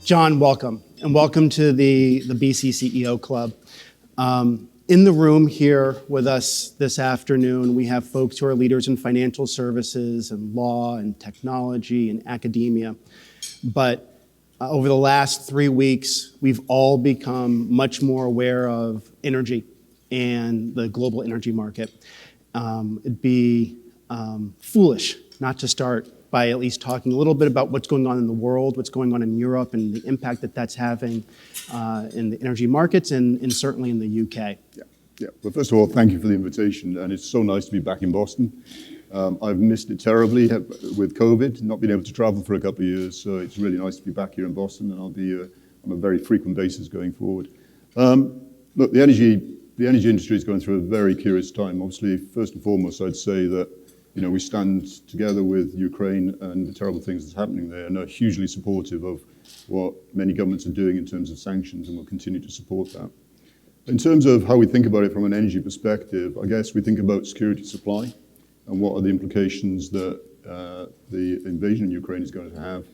John, welcome, and welcome to the BC CEO Club. In the room here with us this afternoon, we have folks who are leaders in financial services and law and technology and academia. But over the last 3 weeks, we've all become much more aware of energy and the global energy market. It'd be foolish not to start by at least talking a little bit about what's going on in the world, what's going on in Europe, and the impact that that's having in the energy markets and certainly in the UK. Yeah. Well, first of all, thank you for the invitation, and it's so nice to be back in Boston. I've missed it terribly with COVID, not being able to travel for a couple of years, so it's really nice to be back here in Boston, and I'll be on a very frequent basis going forward. Look, the energy industry is going through a very curious time. Obviously, first and foremost, I'd say that we stand together with Ukraine and the terrible things that's happening there, and are hugely supportive of what many governments are doing in terms of sanctions, and we'll continue to support that. In terms of how we think about it from an energy perspective, I guess we think about security supply and what are the implications that the invasion in Ukraine is going to have,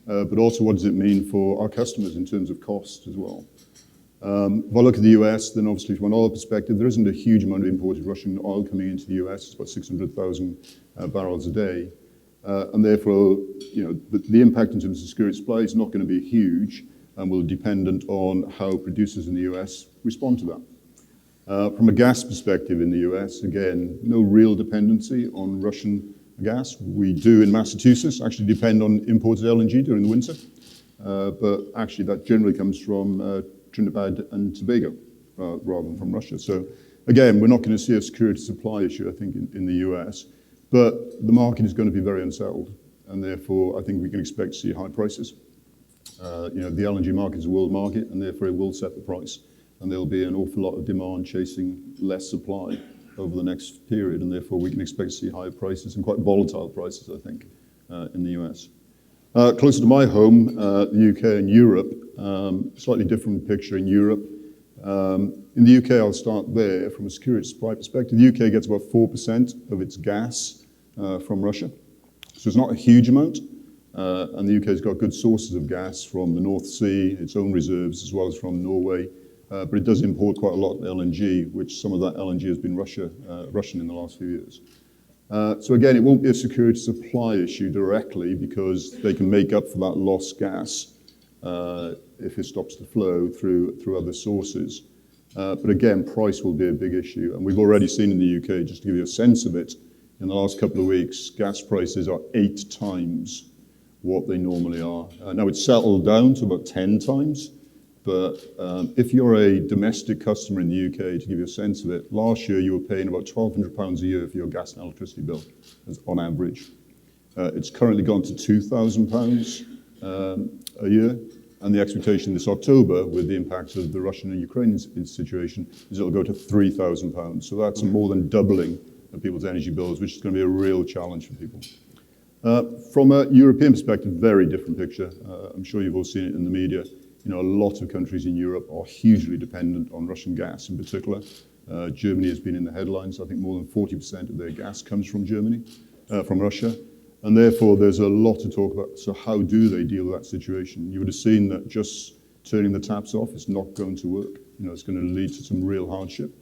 but also what does it mean for our customers in terms of cost as well. If I look at the US, then obviously from an oil perspective, there isn't a huge amount of imported Russian oil coming into the US. It's about 600,000 barrels a day. And therefore, the impact in terms of security supply is not going to be huge and will be dependent on how producers in the US respond to that. From a gas perspective in the US, again, no real dependency on Russian gas. We do in Massachusetts actually depend on imported LNG during the winter. But actually that generally comes from Trinidad and Tobago rather than from Russia. So again, we're not going to see a security supply issue, I think, in the US, but the market is going to be very unsettled, and therefore I think we can expect to see high prices. The LNG market is a world market, and therefore it will set the price, and there'll be an awful lot of demand chasing less supply over the next period, and therefore we can expect to see higher prices and quite volatile prices, I think, in the US. Closer to my home, the UK and Europe, slightly different picture in Europe. In the UK, I'll start there. From a security supply perspective, the UK gets about 4% of its gas from Russia. So it's not a huge amount. And the UK's got good sources of gas from the North Sea, its own reserves, as well as from Norway. But it does import quite a lot of LNG, which some of that LNG has been Russian in the last few years. So again, it won't be a security supply issue directly because they can make up for that lost gas if it stops the flow through other sources. But again, price will be a big issue. And we've already seen in the UK, just to give you a sense of it, in the last couple of weeks, gas prices are 8 times what they normally are. Now it's settled down to about 10 times. But if you're a domestic customer in the UK, to give you a sense of it, last year you were paying about £1,200 a year for your gas and electricity bill, on average. It's currently gone to £2,000 a year, and the expectation this October, with the impact of the Russian and Ukrainian situation, is it'll go to £3,000. So that's more than doubling of people's energy bills, which is going to be a real challenge for people. From a European perspective, very different picture. I'm sure you've all seen it in the media. A lot of countries in Europe are hugely dependent on Russian gas in particular. Germany has been in the headlines. I think more than 40% of their gas comes from Germany, from Russia. And therefore, there's a lot to talk about. So how do they deal with that situation? You would have seen that just turning the taps off is not going to work. It's going to lead to some real hardship.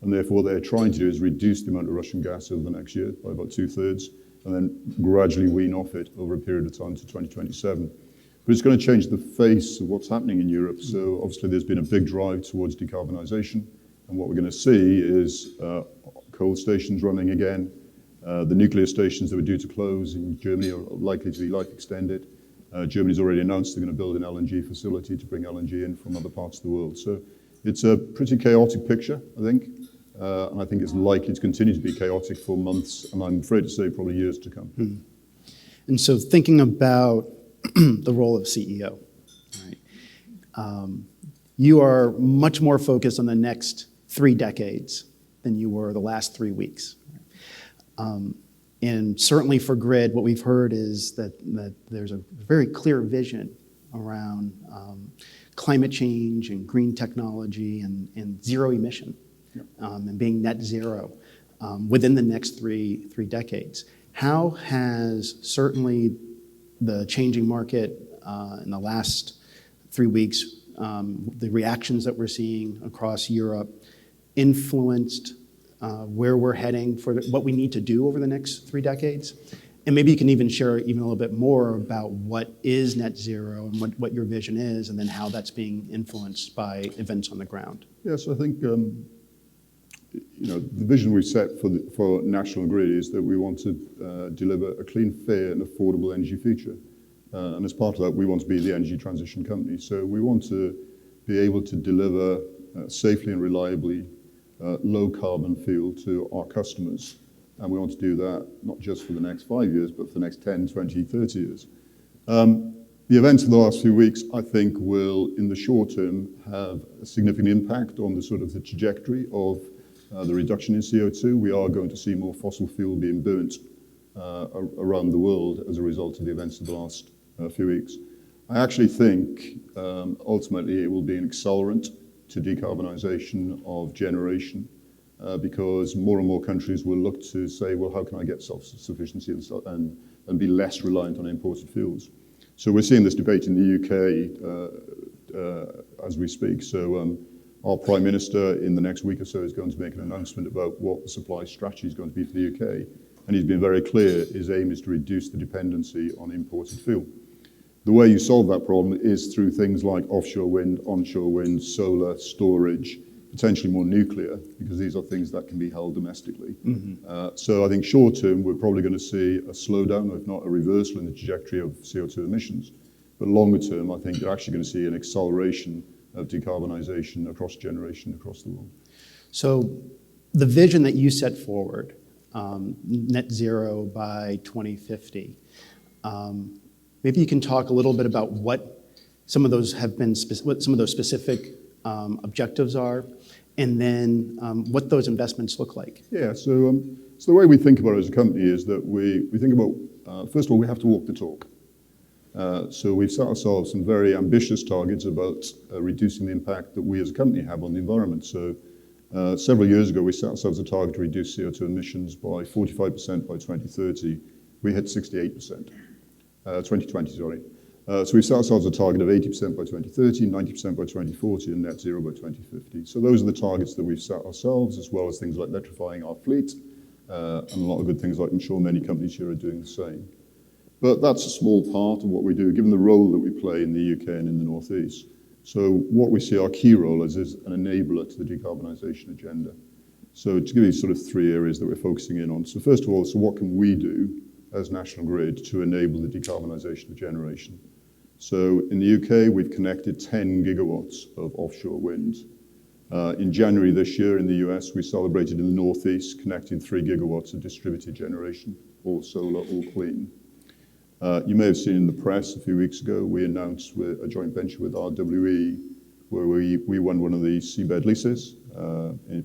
And therefore, what they're trying to do is reduce the amount of Russian gas over the next year by about 2/3, and then gradually wean off it over a period of time to 2027. But it's going to change the face of what's happening in Europe. So obviously there's been a big drive towards decarbonisation. And what we're going to see is coal stations running again. The nuclear stations that were due to close in Germany are likely to be life extended. Germany's already announced they're going to build an LNG facility to bring LNG in from other parts of the world. So it's a pretty chaotic picture, I think. And I think it's likely to continue to be chaotic for months, and I'm afraid to say probably years to come. Mm-hmm. And so thinking about the role of CEO, right? You are much more focused on the next 3 decades than you were the last 3 weeks. And certainly for Grid, what we've heard is that there's a very clear vision around climate change and green technology and zero emission, and being net zero within the next three decades. How has certainly the changing market in the last 3 weeks, the reactions that we're seeing across Europe influenced where we're heading for what we need to do over the next 3 decades? And maybe you can even share even a little bit more about what is net zero and what your vision is, and then how that's being influenced by events on the ground. Yes, I think the vision we've set for National Grid is that we want to deliver a clean, fair, and affordable energy future. And as part of that, we want to be the energy transition company. So we want to be able to deliver safely and reliably low carbon fuel to our customers. And we want to do that not just for the next 5 years, but for the next 10, 20, 30 years. The events of the last few weeks, I think, will, in the short term, have a significant impact on the trajectory of the reduction in CO2. We are going to see more fossil fuel being burnt around the world as a result of the events of the last few weeks. I actually think, ultimately, it will be an accelerant to decarbonisation of generation. Because more and more countries will look to say, well, how can I get self-sufficiency and be less reliant on imported fuels? So we're seeing this debate in the UK as we speak. So our Prime Minister in the next week or so is going to make an announcement about what the supply strategy is going to be for the UK. And he's been very clear, his aim is to reduce the dependency on imported fuel. The way you solve that problem is through things like offshore wind, onshore wind, solar, storage, potentially more nuclear, because these are things that can be held domestically. So I think short term, we're probably going to see a slowdown, if not a reversal in the trajectory of CO2 emissions. But longer term, I think you're actually going to see an acceleration of decarbonisation across generation across the world. So the vision that you set forward, net zero by 2050, maybe you can talk a little bit about what some of those have been, what some of those specific objectives are, and then what those investments look like. Yeah, so the way we think about it as a company is that we think about, first of all, we have to walk the talk. So we've set ourselves some very ambitious targets about reducing the impact that we as a company have on the environment. So several years ago, we set ourselves a target to reduce CO2 emissions by 45% by 2030. We hit 68%, 2020, sorry. So we've set ourselves a target of 80% by 2030, 90% by 2040, and net zero by 2050. So those are the targets that we've set ourselves, as well as things like electrifying our fleet, and a lot of good things like I'm sure many companies here are doing the same. But that's a small part of what we do, given the role that we play in the UK and in the North East. So what we see our key role as is an enabler to the decarbonisation agenda. So to give you sort of 3 areas that we're focusing in on. So first of all, so what can we do as National Grid to enable the decarbonisation of generation? So in the UK, we've connected 10 gigawatts of offshore wind. In January this year in the US, we celebrated in the Northeast, connecting 3 gigawatts of distributed generation, all solar, all clean. You may have seen in the press a few weeks ago, we announced a joint venture with RWE, where we won one of the seabed leases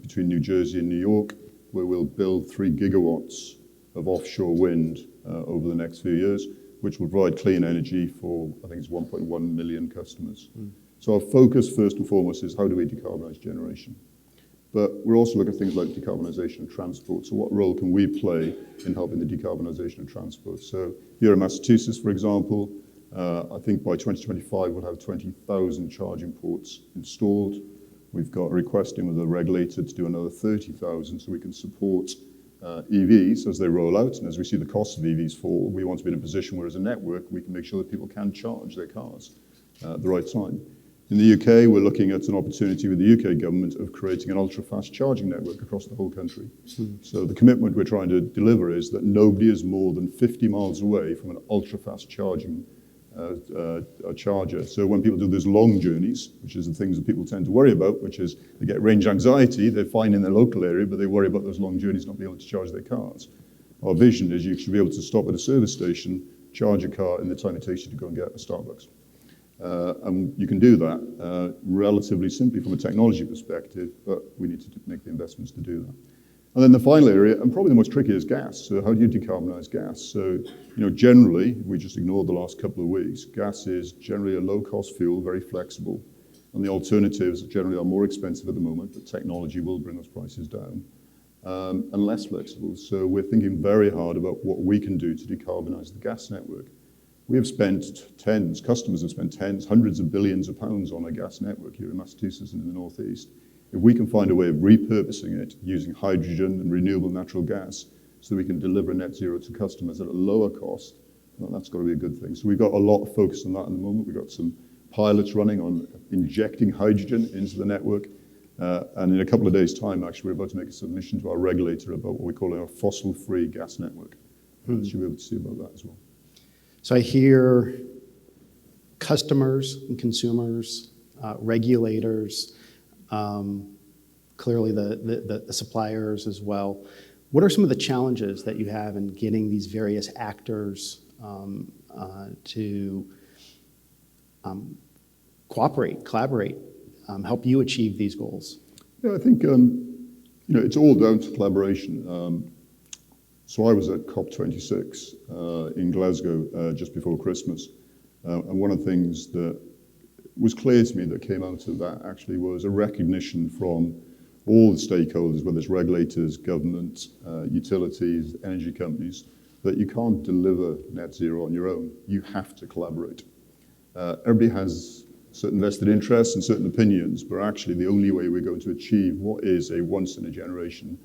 between New Jersey and New York, where we'll build 3 gigawatts of offshore wind over the next few years, which will provide clean energy for, I think it's 1.1 million customers. So our focus, first and foremost, is how do we decarbonise generation? But we're also looking at things like decarbonisation of transport. So what role can we play in helping the decarbonisation of transport? So here in Massachusetts, for example, I think by 2025, we'll have 20,000 charging ports installed. We've got a request in with the regulator to do another 30,000 so we can support EVs as they roll out. And as we see the cost of EVs fall, we want to be in a position where as a network, we can make sure that people can charge their cars at the right time. In the UK, we're looking at an opportunity with the UK government of creating an ultra-fast charging network across the whole country. So the commitment we're trying to deliver is that nobody is more than 50 miles away from an ultra-fast charging charger. So when people do those long journeys, which is the things that people tend to worry about, which is they get range anxiety, they're fine in their local area, but they worry about those long journeys not being able to charge their cars. Our vision is you should be able to stop at a service station, charge a car in the time it takes you to go and get a Starbucks. And you can do that relatively simply from a technology perspective, but we need to make the investments to do that. And then the final area, and probably the most tricky, is gas. So how do you decarbonise gas? So, generally, we just ignored the last couple of weeks. Gas is generally a low-cost fuel, very flexible. And the alternatives generally are more expensive at the moment, but technology will bring those prices down. And less flexible. So we're thinking very hard about what we can do to decarbonise the gas network. We have spent customers have spent tens, hundreds of billions of pounds on a gas network here in Massachusetts and in the Northeast. If we can find a way of repurposing it using hydrogen and renewable natural gas so we can deliver net zero to customers at a lower cost, well, that's got to be a good thing. So we've got a lot of focus on that at the moment. We've got some pilots running on injecting hydrogen into the network. And in a couple of days' time, actually, we're about to make a submission to our regulator about what we call a fossil-free gas network. So you'll be able to see about that as well. So I hear customers and consumers, regulators, clearly the suppliers as well. What are some of the challenges that you have in getting these various actors to cooperate, collaborate, help you achieve these goals? Yeah, I think it's all down to collaboration. So I was at COP26 in Glasgow just before Christmas, and one of the things that was clear to me that came out of that actually was a recognition from all the stakeholders, whether it's regulators, government, utilities, energy companies, that you can't deliver net zero on your own. You have to collaborate. Everybody has certain vested interests and certain opinions, but actually the only way we're going to achieve what is a once-in-a-generation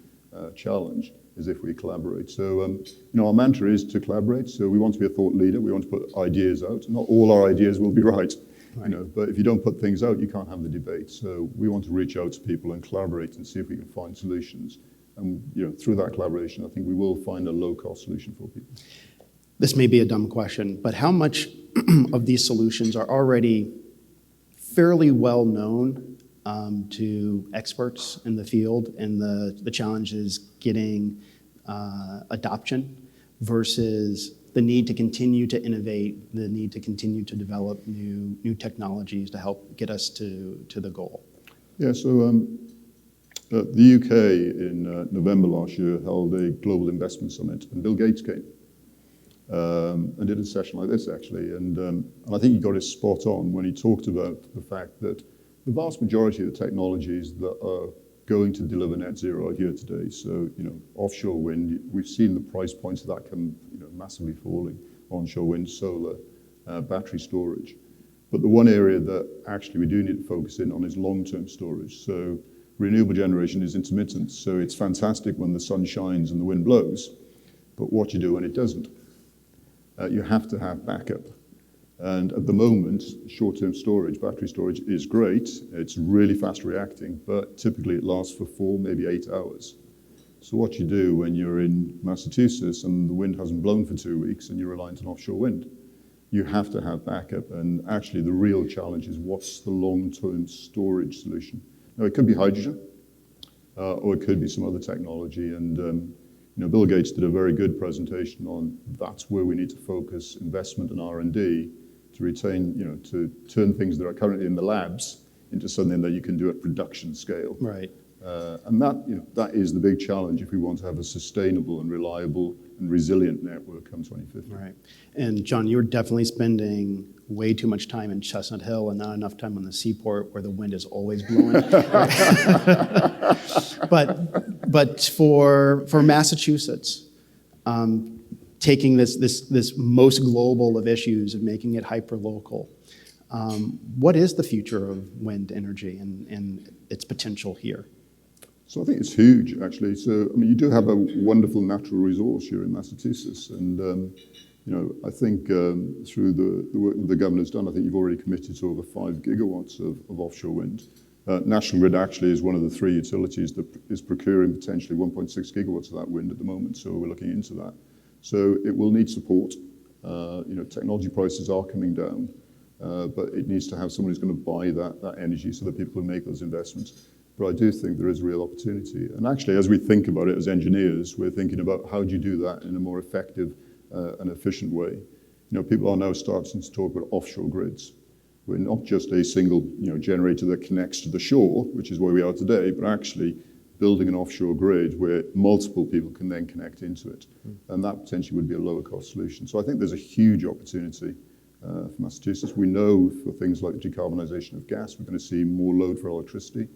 challenge is if we collaborate. So, our mantra is to collaborate. So we want to be a thought leader. We want to put ideas out. Not all our ideas will be right. But if you don't put things out, you can't have the debate. So we want to reach out to people and collaborate and see if we can find solutions. And through that collaboration, I think we will find a low-cost solution for people. This may be a dumb question, but how much of these solutions are already fairly well known to experts in the field, and the challenge is getting adoption versus the need to continue to innovate, the need to continue to develop new technologies to help get us to the goal? Yeah, so the UK in November last year held a global investment summit, and Bill Gates came and did a session like this, actually. And I think he got it spot on when he talked about the fact that the vast majority of the technologies that are going to deliver net zero are here today. So, offshore wind, we've seen the price points of that come, massively falling. Onshore wind, solar, battery storage. But the one area that actually we do need to focus in on is long-term storage. So renewable generation is intermittent. So it's fantastic when the sun shines and the wind blows, but what you do when it doesn't. You have to have backup. And at the moment, short-term storage, battery storage is great. It's really fast reacting, but typically it lasts for 4, maybe 8 hours. So what you do when you're in Massachusetts and the wind hasn't blown for 2 weeks and you're reliant on offshore wind, you have to have backup. And actually the real challenge is what's the long-term storage solution? Now it could be hydrogen, or it could be some other technology. And Bill Gates did a very good presentation on that's where we need to focus investment and R&D to retain, to turn things that are currently in the labs into something that you can do at production scale. Right. And that is the big challenge if we want to have a sustainable and reliable and resilient network come 2050. Right. And John, you're definitely spending way too much time in Chestnut Hill and not enough time on the seaport where the wind is always blowing. But for Massachusetts, taking this most global of issues and making it hyper-local, what is the future of wind energy and its potential here? So I think it's huge, actually. So, you do have a wonderful natural resource here in Massachusetts. And, I think through the work that the governor's done, I think you've already committed to over 5 gigawatts of offshore wind. National Grid actually is one of the 3 utilities that is procuring potentially 1.6 gigawatts of that wind at the moment. So we're looking into that. So it will need support. Technology prices are coming down, but it needs to have someone who's going to buy that energy so that people can make those investments. But I do think there is a real opportunity. And actually, as we think about it as engineers, we're thinking about how do you do that in a more effective and efficient way. People are now starting to talk about offshore grids. We're not just a single generator that connects to the shore, which is where we are today, but actually building an offshore grid where multiple people can then connect into it. And that potentially would be a lower cost solution. So I think there's a huge opportunity for Massachusetts. We know for things like decarbonisation of gas, we're going to see more load for electricity.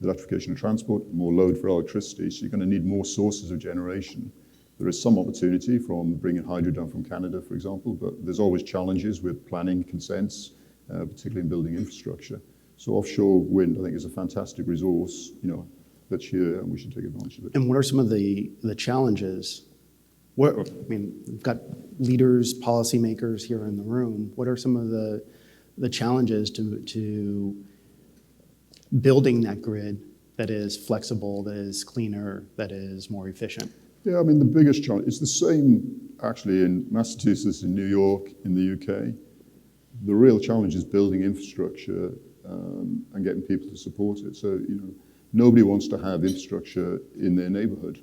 Electrification of transport, more load for electricity, so you're going to need more sources of generation. There is some opportunity from bringing hydro down from Canada, for example, but there's always challenges with planning consents, particularly in building infrastructure. So offshore wind, I think, is a fantastic resource, that's here, and we should take advantage of it. And what are some of the challenges? We've got leaders, policymakers here in the room. What are some of the challenges to building that grid that is flexible, that is cleaner, that is more efficient? Yeah, the biggest challenge, it's the same actually in Massachusetts, in New York, in the UK. The real challenge is building infrastructure and getting people to support it. So, nobody wants to have infrastructure in their neighborhood.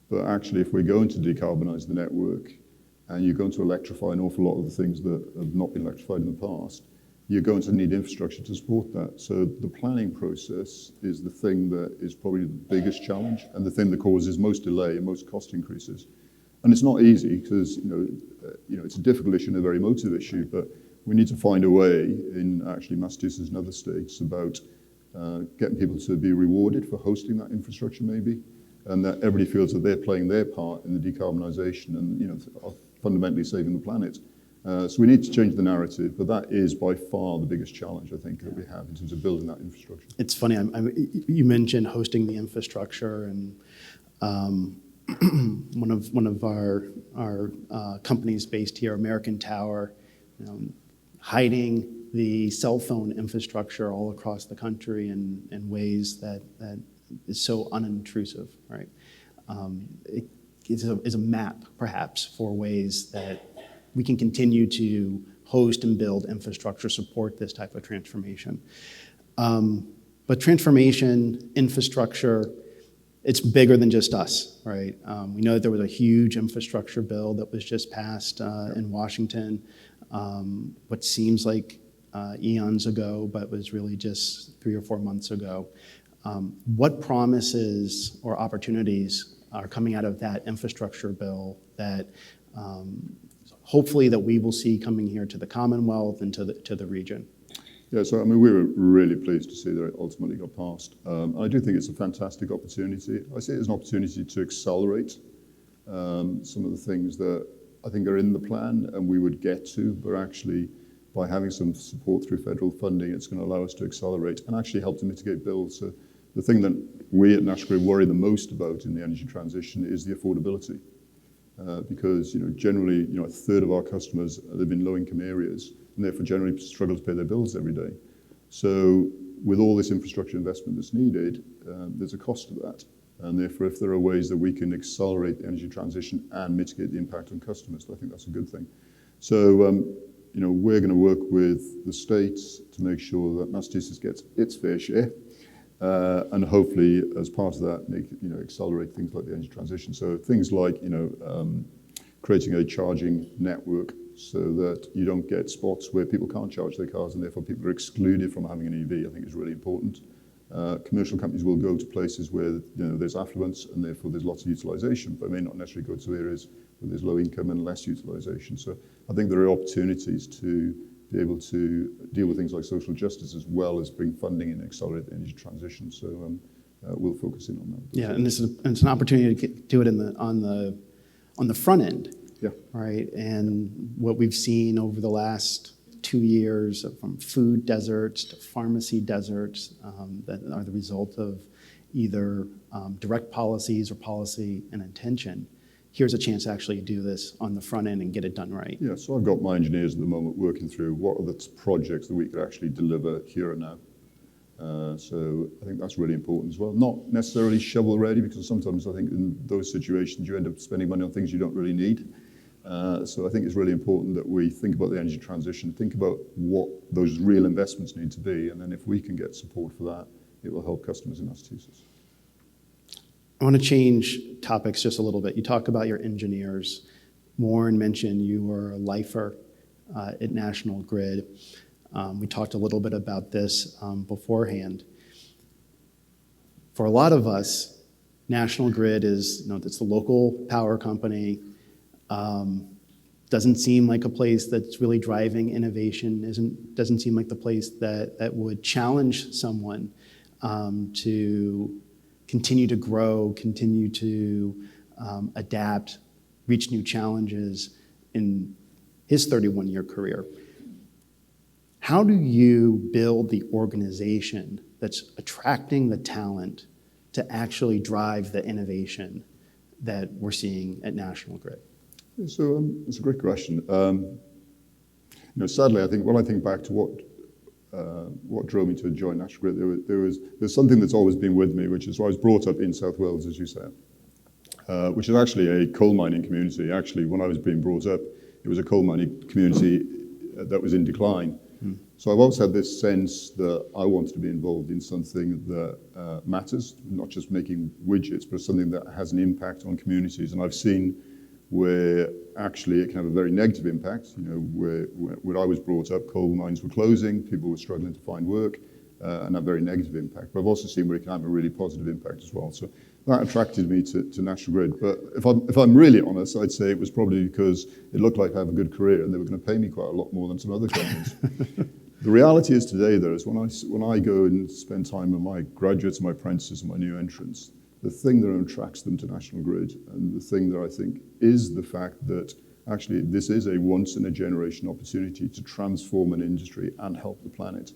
But actually, if we're going to decarbonize the network and you're going to electrify an awful lot of the things that have not been electrified in the past, you're going to need infrastructure to support that. So the planning process is the thing that is probably the biggest challenge and the thing that causes most delay and most cost increases. And it's not easy because it's a difficult issue and a very emotive issue, but we need to find a way in actually Massachusetts and other states about getting people to be rewarded for hosting that infrastructure maybe, and that everybody feels that they're playing their part in the decarbonisation and fundamentally saving the planet. So we need to change the narrative, but that is by far the biggest challenge I think that we have in terms of building that infrastructure. It's funny, you mentioned hosting the infrastructure, and one of our companies based here, American Tower, hiding the cell phone infrastructure all across the country in ways that is so unintrusive, right? It is a map, perhaps, for ways that we can continue to host and build infrastructure, support this type of transformation. But transformation, infrastructure, it's bigger than just us, right? We know that there was a huge infrastructure bill that was just passed in Washington, what seems like eons ago, but was really just 3 or 4 months ago. What promises or opportunities are coming out of that infrastructure bill that hopefully that we will see coming here to the Commonwealth and to the region? Yeah, so we were really pleased to see that it ultimately got passed. I do think it's a fantastic opportunity. I see it as an opportunity to accelerate some of the things that I think are in the plan and we would get to, but actually by having some support through federal funding, it's going to allow us to accelerate and actually help to mitigate bills. So the thing that we at National Grid worry the most about in the energy transition is the affordability. Because generally, a third of our customers live in low-income areas and therefore generally struggle to pay their bills every day. So with all this infrastructure investment that's needed, there's a cost to that. And therefore, if there are ways that we can accelerate the energy transition and mitigate the impact on customers, I think that's a good thing. So, we're going to work with the states to make sure that Massachusetts gets its fair share. And hopefully, as part of that, accelerate things like the energy transition. So things like, creating a charging network so that you don't get spots where people can't charge their cars and therefore people are excluded from having an EV, I think is really important. Commercial companies will go to places where there's affluence and therefore there's lots of utilization, but may not necessarily go to areas where there's low income and less utilization. So I think there are opportunities to be able to deal with things like social justice as well as bring funding and accelerate the energy transition. So we'll focus in on that. Yeah, and it's an opportunity to do it on the front end. Yeah. Right, and what we've seen over the last 2 years from food deserts to pharmacy deserts that are the result of either direct policies or policy and intention. Here's a chance to actually do this on the front end and get it done right. Yeah, so I've got my engineers at the moment working through what are the projects that we could actually deliver here and now. So I think that's really important as well. Not necessarily shovel ready, because sometimes I think in those situations you end up spending money on things you don't really need. So I think it's really important that we think about the energy transition, think about what those real investments need to be, and then if we can get support for that, it will help customers in Massachusetts. I want to change topics just a little bit. You talk about your engineers. Warren mentioned you were a lifer at National Grid. We talked a little bit about this beforehand. For a lot of us, National Grid is, it's the local power company. Doesn't seem like a place that's really driving innovation. Doesn't seem like the place that would challenge someone to continue to grow, continue to adapt, reach new challenges in his 31-year career. How do you build the organization that's attracting the talent to actually drive the innovation that we're seeing at National Grid? So it's a great question. Sadly, I think when I think back to what drove me to join National Grid, there's something that's always been with me, which is I was brought up in South Wales, as you said, which is actually a coal mining community. Actually, when I was being brought up, it was a coal mining community that was in decline. So I've always had this sense that I wanted to be involved in something that matters, not just making widgets, but something that has an impact on communities. And I've seen where actually it can have a very negative impact. Where I was brought up, coal mines were closing, people were struggling to find work, and a very negative impact. But I've also seen where it can have a really positive impact as well. So that attracted me to National Grid. But if I'm really honest, I'd say it was probably because it looked like I have a good career and they were going to pay me quite a lot more than some other companies. The reality is today, though, is when I go and spend time with my graduates, my apprentices, and my new entrants, the thing that attracts them to National Grid, and the thing that I think is the fact that actually this is a once-in-a-generation opportunity to transform an industry and help the planet.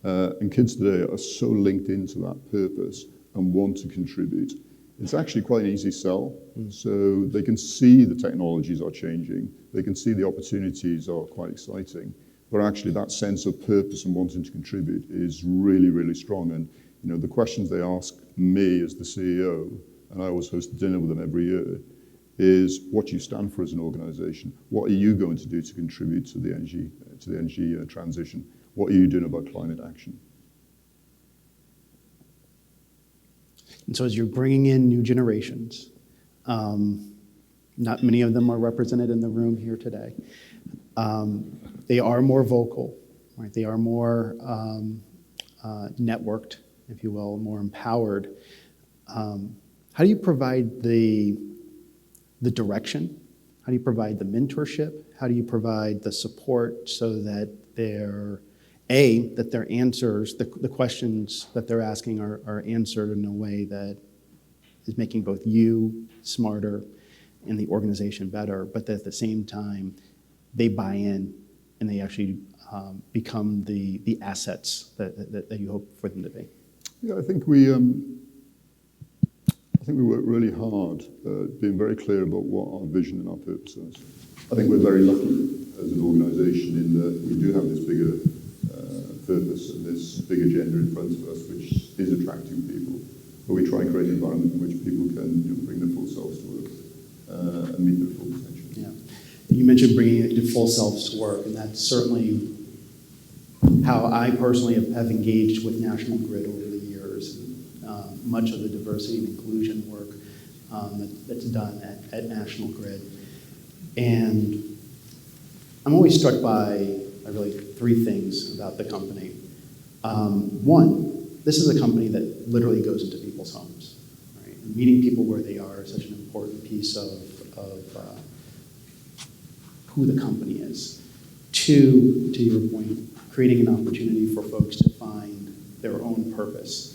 And kids today are so linked into that purpose and want to contribute. It's actually quite an easy sell. So they can see the technologies are changing. They can see the opportunities are quite exciting. But actually that sense of purpose and wanting to contribute is really, really strong. And the questions they ask me as the CEO, and I always host dinner with them every year, is what do you stand for as an organization? What are you going to do to contribute to the energy transition? What are you doing about climate action? And so as you're bringing in new generations, not many of them are represented in the room here today. They are more vocal, right? They are more networked, if you will, more empowered. How do you provide the direction? How do you provide the mentorship? How do you provide the support so that their answers, the questions that they're asking are answered in a way that is making both you smarter and the organization better, but that at the same time, they buy in and they actually become the assets that you hope for them to be? Yeah, I think we work really hard, being very clear about what our vision and our purpose is. I think we're very lucky as an organisation in that we do have this bigger purpose and this big agenda in front of us, which is attracting people. But we try and create an environment in which people can bring their full selves to work and meet their full potential. Yeah, you mentioned bringing your full selves to work, and that's certainly how I personally have engaged with National Grid over the years. Much of the diversity and inclusion work that's done at National Grid. And I'm always struck by really three things about the company. One, this is a company that literally goes into people's homes. Right? Meeting people where they are is such an important piece of who the company is. Two, to your point, creating an opportunity for folks to find their own purpose.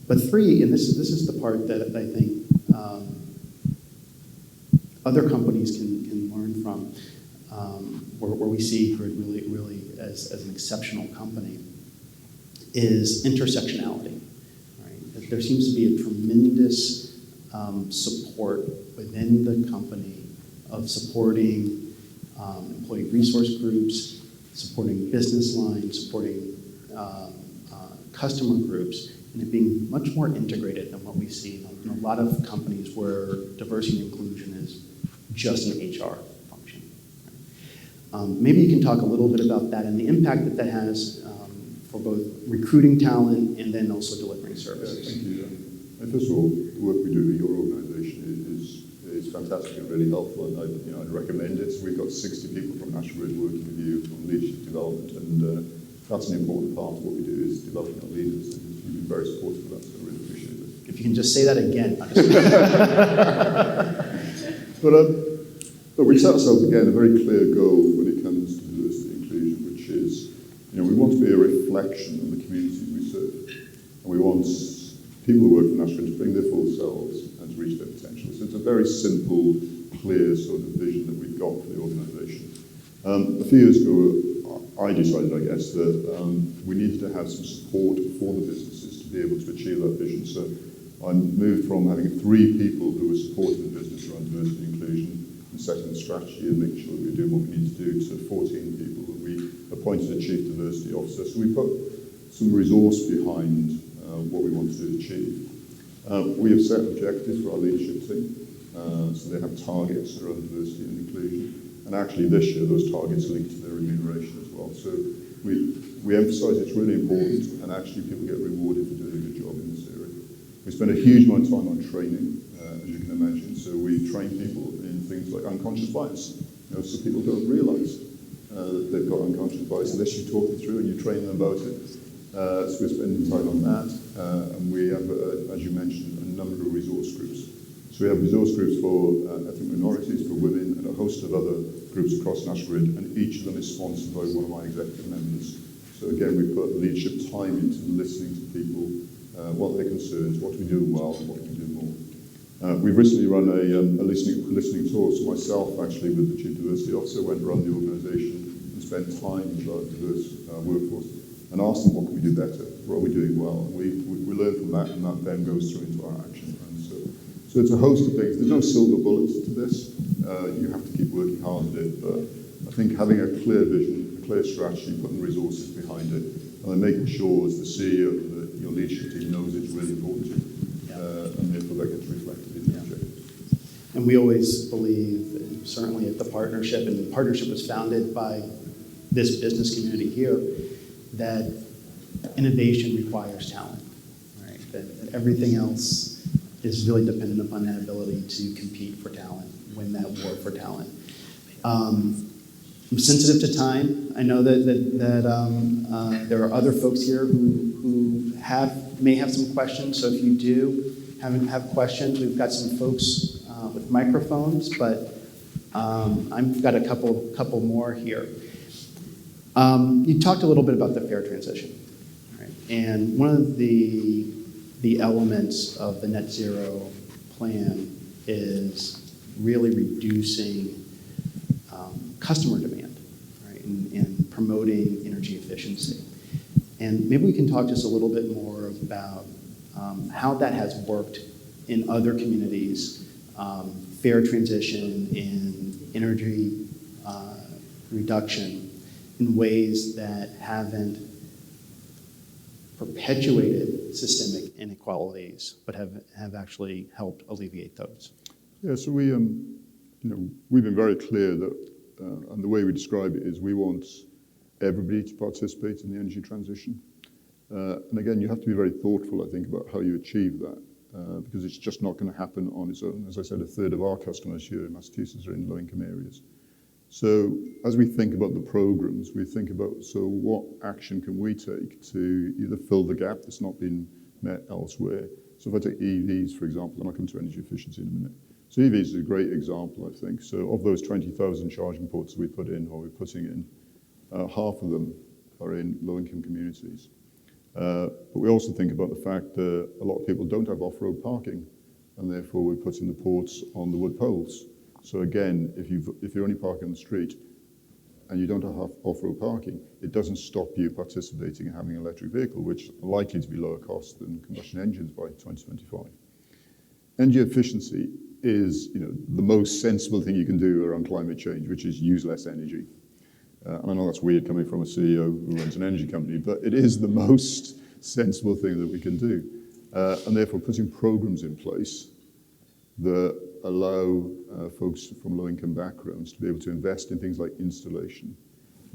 But three, and this is the part that I think other companies can learn from, where we see Grid really as an exceptional company, is intersectionality. Right? There seems to be a tremendous support within the company of supporting employee resource groups, supporting business lines, supporting customer groups, and it being much more integrated than what we see in a lot of companies where diversity and inclusion is just an HR function. Maybe you can talk a little bit about that and the impact that has for both recruiting talent and then also delivering services. Thank you. First of all, the work we do with your organisation is fantastic and really helpful, and I'd recommend it. We've got 60 people from National Grid working with you on leadership development, and that's an important part of what we do is developing our leaders, and you've been very supportive of that, so I really appreciate it. If you can just say that again. But we set ourselves, again, a very clear goal when it comes to diversity and inclusion, which is, we want to be a reflection of the communities we serve. And we want people who work for National Grid to bring their full selves and to reach their very simple, clear sort of vision that we've got for the organisation. A few years ago, I decided, I guess, that we needed to have some support for the businesses to be able to achieve that vision. So I moved from having 3 people who were supporting the business around diversity and inclusion and setting the strategy and making sure that we were doing what we needed to do, to 14 people, and we appointed a chief diversity officer. So we put some resource behind what we wanted to achieve. We have set objectives for our leadership team, so they have targets around diversity and inclusion. And actually this year, those targets are linked to their remuneration as well. So we emphasise it's really important, and actually people get rewarded for doing a good job in this area. We spend a huge amount of time on training, as you can imagine. So we train people in things like unconscious bias. So people don't realise that they've got unconscious bias unless you talk them through and you train them about it. So we're spending time on that. And we have, as you mentioned, a number of resource groups. So we have resource groups for ethnic minorities, for women, and a host of other groups across National Grid, and each of them is sponsored by one of my executive members. So again, we put leadership time into listening to people, what are their concerns, what do we do well, and what can we do more. We've recently run a listening tour. So myself, actually, with the Chief Diversity Officer, went around the organisation and spent time with our diverse workforce and asked them what can we do better, what are we doing well. And we learn from that, and that then goes through into our action plan. So it's a host of things. There's no silver bullets to this. You have to keep working hard at it. But I think having a clear vision, a clear strategy, putting resources behind it, and then making sure as the CEO that your leadership team knows it's really important to you, and therefore that gets reflected in the objectives. And we always believe, certainly at the partnership, and the partnership was founded by this business community here, that innovation requires talent, right? That everything else is really dependent upon that ability to compete for talent, win that war for talent. I'm sensitive to time. I know that there are other folks here who may have some questions. So if you do have questions, we've got some folks with microphones, but I've got a couple more here. You talked a little bit about the fair transition, right? And one of the elements of the net zero plan is really reducing customer demand, right, and promoting energy efficiency. And maybe we can talk just a little bit more about how that has worked in other communities, fair transition in energy reduction in ways that haven't perpetuated systemic inequalities, but have actually helped alleviate those. Yeah, so we've been very clear that, and the way we describe it is we want everybody to participate in the energy transition. And again, you have to be very thoughtful, I think, about how you achieve that, because it's just not going to happen on its own. As I said, a third of our customers here in Massachusetts are in low-income areas. So as we think about the programs, we think about, so what action can we take to either fill the gap that's not been met elsewhere? So if I take EVs, for example, and I'll come to energy efficiency in a minute. So EVs is a great example, I think. So of those 20,000 charging ports that we put in, or we're putting in, half of them are in low-income communities. But we also think about the fact that a lot of people don't have off-road parking, and therefore we're putting the ports on the wood poles. So again, if you're only parking on the street and you don't have off-road parking, it doesn't stop you participating in having an electric vehicle, which are likely to be lower cost than combustion engines by 2025. Energy efficiency is, the most sensible thing you can do around climate change, which is use less energy. And I know that's weird coming from a CEO who runs an energy company, but it is the most sensible thing that we can do. And therefore putting programs in place that allow folks from low-income backgrounds to be able to invest in things like installation,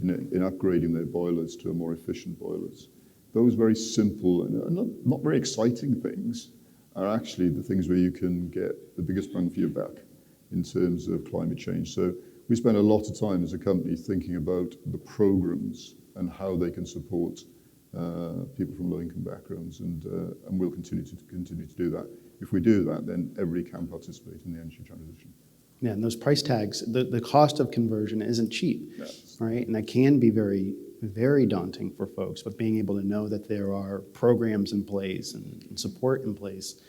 in upgrading their boilers to more efficient boilers. Those very simple and not very exciting things are actually the things where you can get the biggest bang for your buck in terms of climate change. So we spend a lot of time as a company thinking about the programs and how they can support people from low-income backgrounds, and we'll continue to do that. If we do that, then everybody can participate in the energy transition. Yeah, and those price tags, the cost of conversion isn't cheap, Yes. right? And that can be very, very daunting for folks, but being able to know that there are programs in place and support in place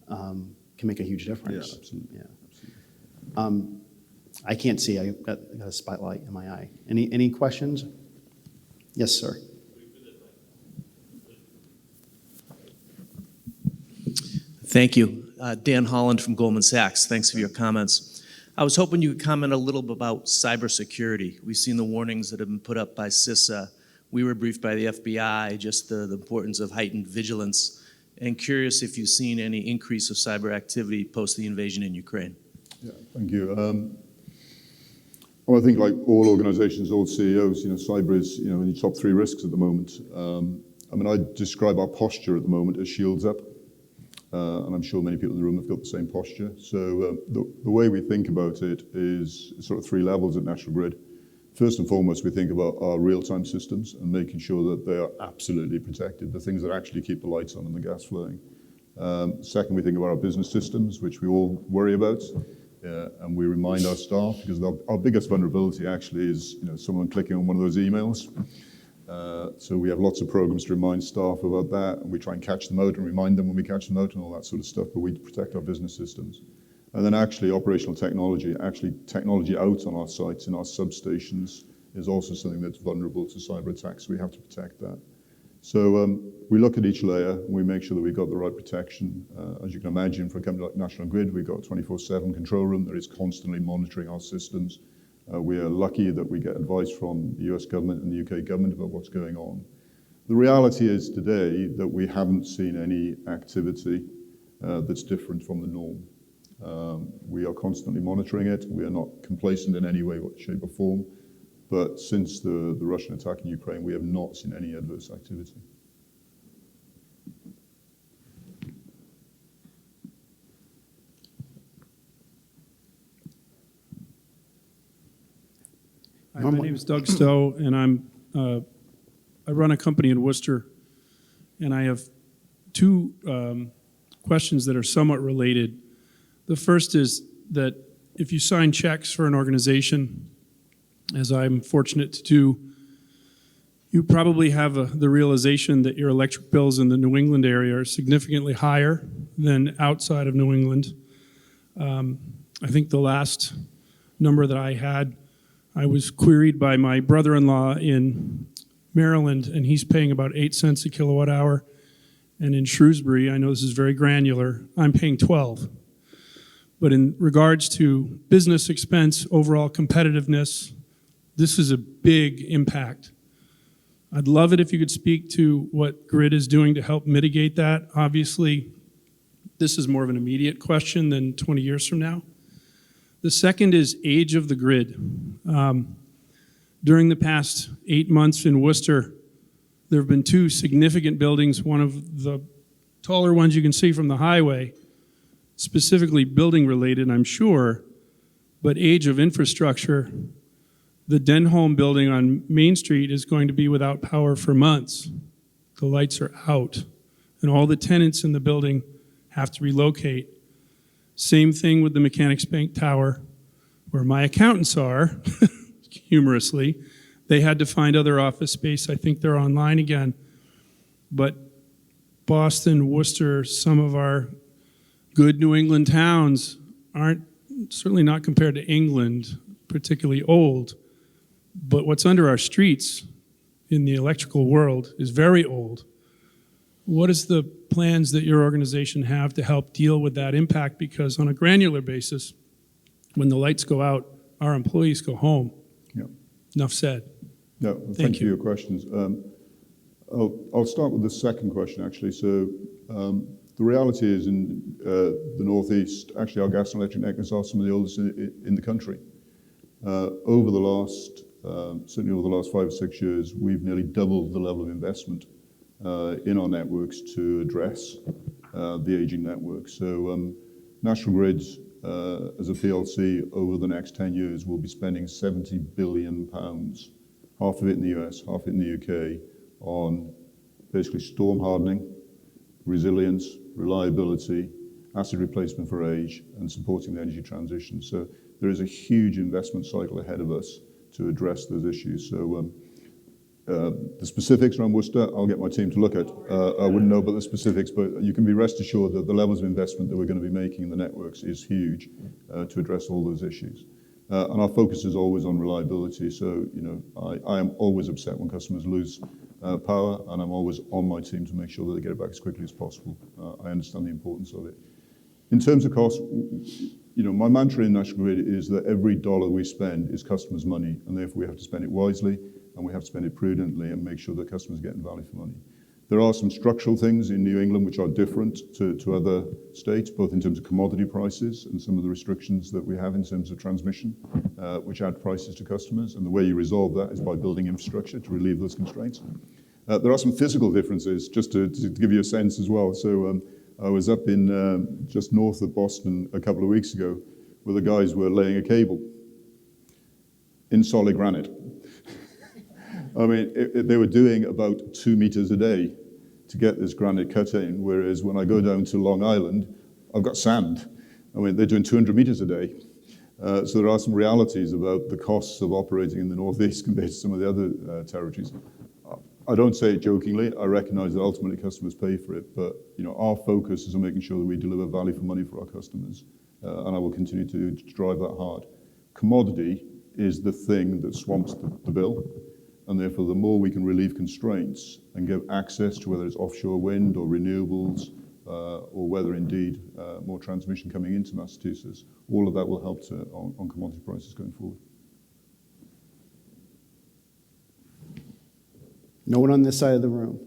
can make a huge difference. Yeah, absolutely. Yeah. I can't see. I got a spotlight in my eye. Any questions? Yes, sir. Thank you. Dan Holland from Goldman Sachs. Thanks for your comments. I was hoping you could comment a little bit about cybersecurity. We've seen the warnings that have been put up by CISA. We were briefed by the FBI, just the importance of heightened vigilance, and curious if you've seen any increase of cyber activity post the invasion in Ukraine. Yeah, thank you. Well, I think like all organizations, all CEOs, cyber is, in the top 3 risks at the moment. I describe our posture at the moment as shields up. And I'm sure many people in the room have got the same posture. So the way we think about it is sort of 3 levels at National Grid. First and foremost, we think about our real-time systems and making sure that they are absolutely protected, the things that actually keep the lights on and the gas flowing. Second, we think about our business systems, which we all worry about. And we remind our staff, because our biggest vulnerability actually is someone clicking on one of those emails. So we have lots of programs to remind staff about that, and we try and catch them out and remind them when we catch them out and all that sort of stuff, but we protect our business systems. And then actually operational technology, technology out on our sites, in our substations, is also something that's vulnerable to cyber attacks, so we have to protect that. So we look at each layer, and we make sure that we've got the right protection. As you can imagine, for a company like National Grid, we've got a 24/7 control room that is constantly monitoring our systems. We are lucky that we get advice from the US government and the UK government about what's going on. The reality is today that we haven't seen any activity that's different from the norm. We are constantly monitoring it. We are not complacent in any way, shape or form. But since the Russian attack in Ukraine, we have not seen any adverse activity. Hi, my name is Doug Stowe, and I run a company in Worcester, and I have 2 questions that are somewhat related. The first is that if you sign checks for an organization, as I'm fortunate to do, you probably have the realization that your electric bills in the New England area are significantly higher than outside of New England. I think the last number that I had, I was queried by my brother-in-law in Maryland, and he's paying about 8 cents a kilowatt hour. And in Shrewsbury, I know this is very granular, I'm paying 12. But in regards to business expense, overall competitiveness, this is a big impact. I'd love it if you could speak to what Grid is doing to help mitigate that. Obviously, this is more of an immediate question than 20 years from now. The second is age of the grid. During the past 8 months in Worcester, there have been 2 significant buildings, one of the taller ones you can see from the highway, specifically building related, I'm sure, but age of infrastructure. The Denholm building on Main Street is going to be without power for months. The lights are out, and all the tenants in the building have to relocate. Same thing with the Mechanics Bank Tower, where my accountants are, humorously. They had to find other office space. I think they're online again. But Boston, Worcester, some of our good New England towns aren't, certainly not compared to England, particularly old. But what's under our streets in the electrical world is very old. What is the plans that your organization have to help deal with that impact? Because on a granular basis, when the lights go out, our employees go home. Yep. Enough said. No, thank you for your questions. I'll start with the second question, actually. So the reality is in the Northeast, actually our gas and electric networks are some of the oldest in the country. Over the last, certainly over the last 5 or 6 years, we've nearly doubled the level of investment in our networks to address the aging network. So National Grid, as a PLC, over the next 10 years, will be spending £70 billion, half of it in the US, half of it in the UK, on basically storm hardening, resilience, reliability, asset replacement for age, and supporting the energy transition. So there is a huge investment cycle ahead of us to address those issues. So The specifics around Worcester, I'll get my team to look at. I wouldn't know about the specifics, but you can be rest assured that the levels of investment that we're going to be making in the networks is huge to address all those issues. And our focus is always on reliability. So, I am always upset when customers lose power, and I'm always on my team to make sure that they get it back as quickly as possible. I understand the importance of it. In terms of cost, my mantra in National Grid is that every dollar we spend is customers' money, and therefore we have to spend it wisely, and we have to spend it prudently and make sure that customers are getting value for money. There are some structural things in New England which are different to other states, both in terms of commodity prices and some of the restrictions that we have in terms of transmission, which add prices to customers. And the way you resolve that is by building infrastructure to relieve those constraints. There are some physical differences, just to give you a sense as well. So I was up in just north of Boston a couple of weeks ago, where the guys were laying a cable in solid granite. I mean, they were doing about 2 meters a day to get this granite cut in, whereas when I go down to Long Island, I've got sand. I mean, they're doing 200 meters a day. So there are some realities about the costs of operating in the Northeast compared to some of the other territories. I don't say it jokingly. I recognize that ultimately customers pay for it, but our focus is on making sure that we deliver value for money for our customers, and I will continue to drive that hard. Commodity is the thing that swamps the bill. And therefore, the more we can relieve constraints and give access to whether it's offshore wind or renewables, or whether indeed more transmission coming into Massachusetts, all of that will help on commodity prices going forward. No one on this side of the room.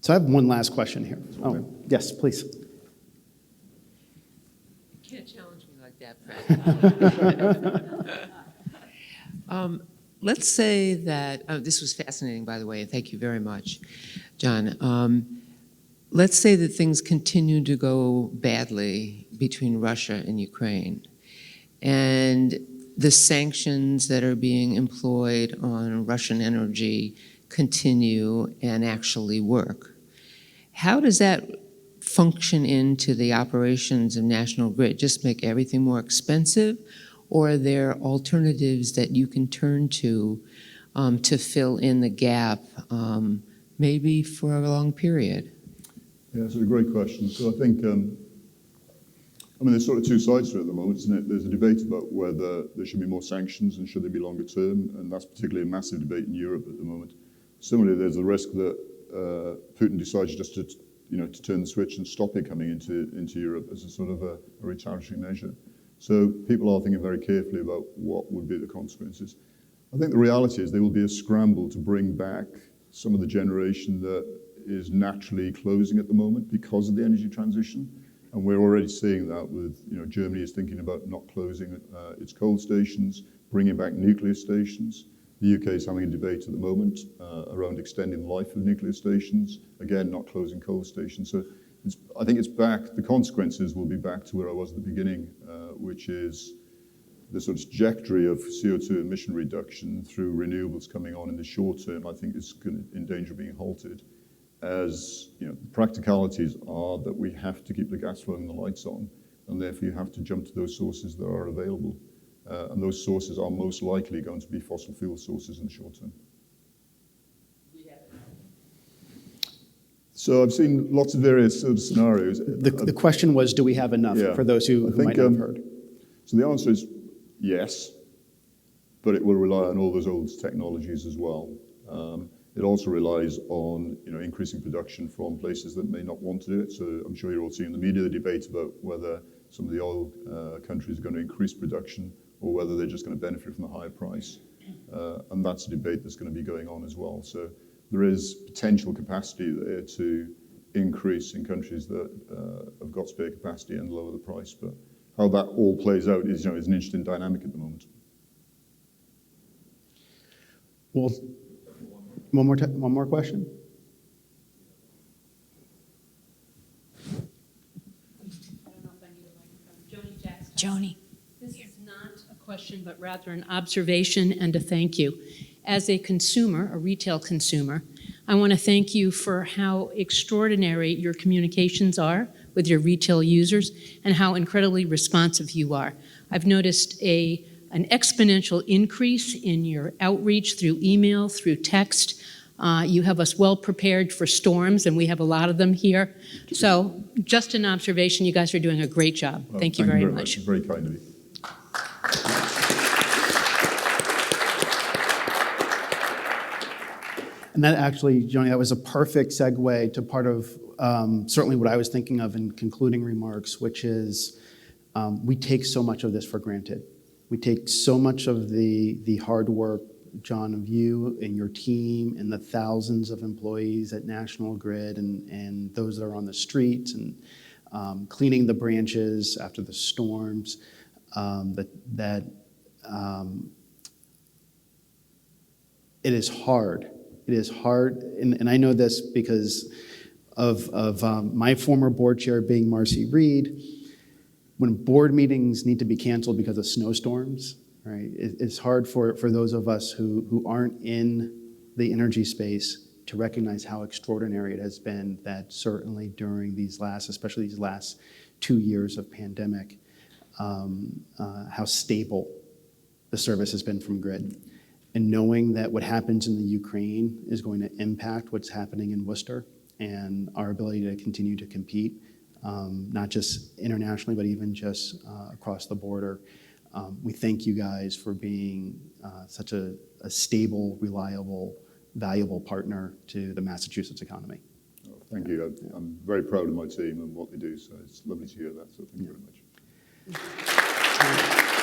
So I have one last question here. Oh, yes, please. You can't challenge me like that, Pratt. Let's say that, this was fascinating, by the way, and thank you very much, John. Let's say that things continue to go badly between Russia and Ukraine, and the sanctions that are being employed on Russian energy continue and actually work. How does that function into the operations of National Grid? Just make everything more expensive? Or are there alternatives that you can turn to fill in the gap, maybe for a long period? Yeah, it's a great question. So I think, there's sort of two sides to it at the moment, isn't it? There's a debate about whether there should be more sanctions and should they be longer term, and that's particularly a massive debate in Europe at the moment. Similarly, there's a risk that Putin decides just to turn the switch and stop it coming into Europe as a sort of a retaliatory measure. So people are thinking very carefully about what would be the consequences. I think the reality is there will be a scramble to bring back some of the generation that is naturally closing at the moment because of the energy transition. And we're already seeing that with, Germany is thinking about not closing its coal stations, bringing back nuclear stations. The UK is having a debate at the moment around extending the life of nuclear stations, again, not closing coal stations. So I think it's back, the consequences will be back to where I was at the beginning, which is the sort of trajectory of CO2 emission reduction through renewables coming on in the short term, I think is in danger of being halted. As the practicalities are that we have to keep the gas flowing and the lights on, and therefore you have to jump to those sources that are available. And those sources are most likely going to be fossil fuel sources in the short term. So I've seen lots of various sort of scenarios. The question was, do we have enough, for those who might not have heard? So the answer is yes, but it will rely on all those old technologies as well. It also relies on increasing production from places that may not want to do it. So I'm sure you're all seeing in the media the debate about whether some of the oil countries are going to increase production or whether they're just going to benefit from the higher price. And that's a debate that's going to be going on as well. So there is potential capacity there to increase in countries that have got spare capacity and lower the price. But how that all plays out is an interesting dynamic at the moment. Well, one more question? I don't know if I need a microphone. Joni Jackson. Joni. This is not a question, but rather an observation and a thank you. As a consumer, a retail consumer, I want to thank you for how extraordinary your communications are with your retail users and how incredibly responsive you are. I've noticed a an exponential increase in your outreach through email, through text. You have us well prepared for storms, and we have a lot of them here. So just an observation, you guys are doing a great job. Well, Thank you very much. It's very kind of you. And that actually, Joni, that was a perfect segue to part of certainly what I was thinking of in concluding remarks, which is we take so much of this for granted. We take so much of the hard work, John, of you and your team and the thousands of employees at National Grid and those that are on the streets and cleaning the branches after the storms, it is hard. It is hard, and I know this because of my former board chair being Marcy Reed. When board meetings need to be canceled because of snowstorms, right? It's hard for those of us who aren't in the energy space to recognize how extraordinary it has been that certainly during especially these last 2 years of pandemic, how stable the service has been from Grid. And knowing that what happens in the Ukraine is going to impact what's happening in Worcester and our ability to continue to compete, not just internationally, but even just across the border. We thank you guys for being such a stable, reliable, valuable partner to the Massachusetts economy. Oh, thank you. I'm very proud of my team and what they do, so it's lovely to hear that, so thank you very much.